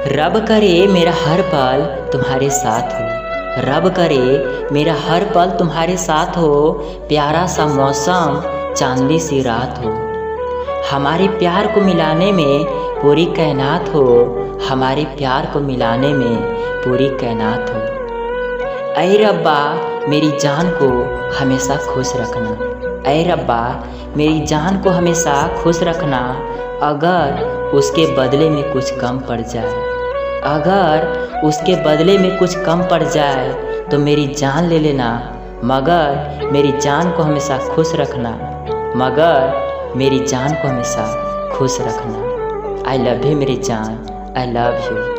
रब करे मेरा हर पल तुम्हारे साथ हो, रब करे मेरा हर पल तुम्हारे साथ हो, प्यारा सा मौसम चांदनी सी रात हो, हमारे प्यार को मिलाने में पूरी कायनात हो, हमारे प्यार को मिलाने में पूरी कायनात हो। ऐ रब्बा मेरी जान को हमेशा खुश रखना, ऐ रब्बा मेरी जान को हमेशा खुश रखना। अगर उसके बदले में कुछ कम पड़ जाए, अगर उसके बदले में कुछ कम पड़ जाए तो मेरी जान ले लेना, मगर मेरी जान को हमेशा खुश रखना, मगर मेरी जान को हमेशा खुश रखना। आई लव यू मेरी जान, आई लव यू।